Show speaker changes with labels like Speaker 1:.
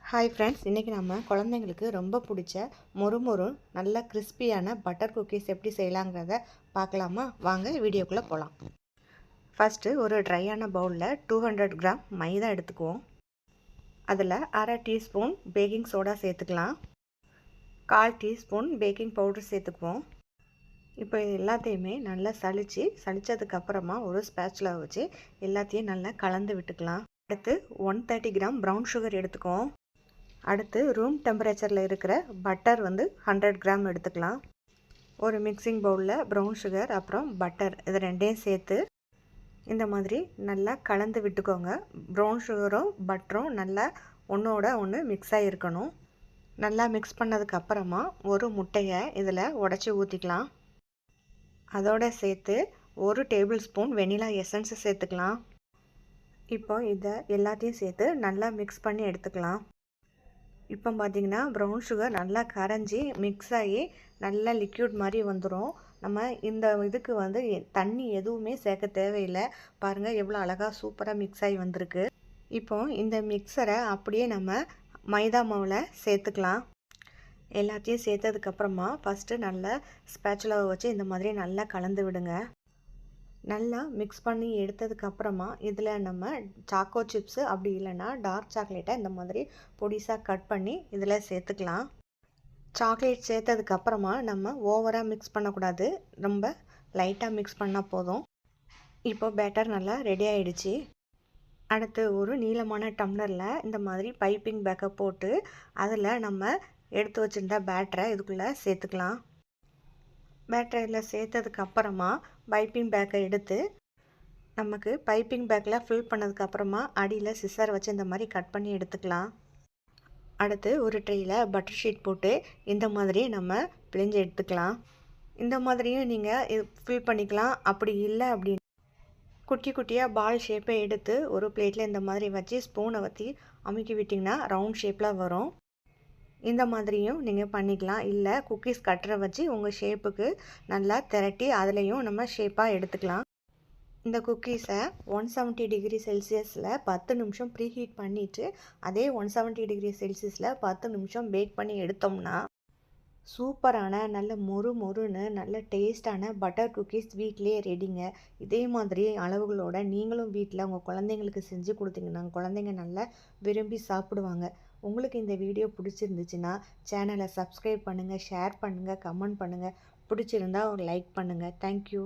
Speaker 1: Hi friends, இன்றைக்கி நம்ம குழந்தைங்களுக்கு ரொம்ப பிடிச்ச மொறு நல்ல கிறிஸ்பியான பட்டர் குக்கீஸ் எப்படி செய்யலாங்கிறத பார்க்கலாமா? வாங்க வீடியோக்குள்ளே போகலாம். ஃபஸ்ட்டு ஒரு ட்ரையான பவுலில் 200 கிராம் மைதா எடுத்துக்குவோம். அதில் அரை டீஸ்பூன் பேக்கிங் சோடா சேர்த்துக்கலாம். 1/4 டீஸ்பூன் பேக்கிங் பவுடர் சேர்த்துக்குவோம். இப்போ இது எல்லாத்தையுமே நல்லா சளிச்சதுக்கப்புறமா ஒரு ஸ்பேச்சுலா வச்சு எல்லாத்தையும் நல்லா கலந்து விட்டுக்கலாம். அடுத்து 130 கிராம் ப்ரௌன் சுகர் எடுத்துக்குவோம். அடுத்து ரூம் டெம்பரேச்சரில் இருக்கிற பட்டர் 100 கிராம் எடுத்துக்கலாம். ஒரு மிக்சிங் பவுலில் ப்ரௌன் சுகர் அப்புறம் பட்டர் இது ரெண்டையும் சேர்த்து இந்த மாதிரி நல்லா கலந்து விட்டுக்கோங்க. ப்ரௌன் சுகரும் பட்டரும் நல்லா ஒன்றோட ஒன்று மிக்ஸ் ஆகிருக்கணும். நல்லா மிக்ஸ் பண்ணதுக்கப்புறமா ஒரு முட்டையை இதில் உடச்சி ஊற்றிக்கலாம். அதோடு சேர்த்து 1 டேபிள் ஸ்பூன் வெனிலா எசன்ஸை சேர்த்துக்கலாம். இப்போ இதை எல்லாத்தையும் சேர்த்து நல்லா மிக்ஸ் பண்ணி எடுத்துக்கலாம். இப்போ பார்த்திங்கன்னா ப்ரௌன் சுகர் நல்லா கரைஞ்சி மிக்ஸ் ஆகி நல்லா லிக்யூட் மாதிரி வந்துடும். நம்ம இந்த இதுக்கு தண்ணி எதுவுமே சேர்க்க தேவையில்லை. பாருங்கள் எவ்வளோ அழகாக சூப்பராக மிக்ஸ் ஆகி வந்திருக்கு. இப்போ இந்த மிக்சரை அப்படியே நம்ம மைதா மாவில் சேர்த்துக்கலாம். எல்லாத்தையும் சேர்த்ததுக்கப்புறமா ஃபஸ்ட்டு நல்லா ஸ்பேச்சுலாவை வச்சு இந்த மாதிரி நல்லா கலந்து விடுங்க. நல்லா மிக்ஸ் பண்ணி எடுத்ததுக்கப்புறமா இதில் நம்ம சாக்கோ சிப்ஸு அப்படி இல்லைன்னா டார்க் சாக்லேட்டை இந்த மாதிரி பொடிசாக கட் பண்ணி இதில் சேர்த்துக்கலாம். சாக்லேட் சேர்த்ததுக்கப்புறமா நம்ம ஓவராக மிக்ஸ் பண்ணக்கூடாது, ரொம்ப லைட்டாக மிக்ஸ் பண்ணால் போதும். இப்போ பேட்டர் நல்லா ரெடி ஆகிடுச்சு. அடுத்து ஒரு நீளமான டம்ளரில் இந்த மாதிரி பைப்பிங் பேக்கை போட்டு அதில் நம்ம எடுத்து வச்சுருந்த பேட்டரை இதுக்குள்ளே சேர்த்துக்கலாம். பேட்டரியில் சேர்த்ததுக்கப்புறமா பைப்பிங் பேக்கை எடுத்து நமக்கு பைப்பிங் பேக்கில் ஃபில் பண்ணதுக்கப்புறமா அடியில் சிசர் வச்சு இந்த மாதிரி கட் பண்ணி எடுத்துக்கலாம். அடுத்து ஒரு ட்ரேயில் பட்டர் ஷீட் போட்டு இந்த மாதிரி நம்ம பிழிஞ்சு எடுத்துக்கலாம். இந்த மாதிரியும் நீங்கள் ஃபில் பண்ணிக்கலாம். அப்படி இல்லை அப்படின்னு குட்டி குட்டியாக பால் ஷேப்பை எடுத்து ஒரு பிளேட்டில் இந்த மாதிரி வச்சு ஸ்பூனை வச்சு அமுக்கி விட்டிங்கன்னா ரவுண்ட் ஷேப்பில் வரும். இந்த மாதிரியும் நீங்கள் பண்ணிக்கலாம். இல்லை குக்கீஸ் கட்டரை வச்சு உங்கள் ஷேப்புக்கு நல்லா திரட்டி அதுலேயும் நம்ம ஷேப்பாக எடுத்துக்கலாம். இந்த குக்கீஸை 170 டிகிரி செல்சியஸில் 10 நிமிஷம் ப்ரீஹீட் பண்ணிவிட்டு அதே 170 டிகிரி செல்சியஸில் 10 நிமிஷம் பேக் பண்ணி எடுத்தோம்னா சூப்பரான நல்ல மொறுன்னு நல்ல டேஸ்டான பட்டர் குக்கீஸ் வீட்டிலே ரெடிங்க. இதே மாதிரி அளவுகளோடு நீங்களும் வீட்டில் உங்கள் குழந்தைங்களுக்கு செஞ்சு கொடுத்தீங்கன்னா குழந்தைங்க நல்லா விரும்பி சாப்பிடுவாங்க. உங்களுக்கு இந்த வீடியோ பிடிச்சிருந்துச்சுன்னா சேனலை சப்ஸ்கிரைப் பண்ணுங்கள், ஷேர் பண்ணுங்கள், கமெண்ட் பண்ணுங்கள். பிடிச்சிருந்தா ஒரு லைக் பண்ணுங்கள். தேங்க்யூ.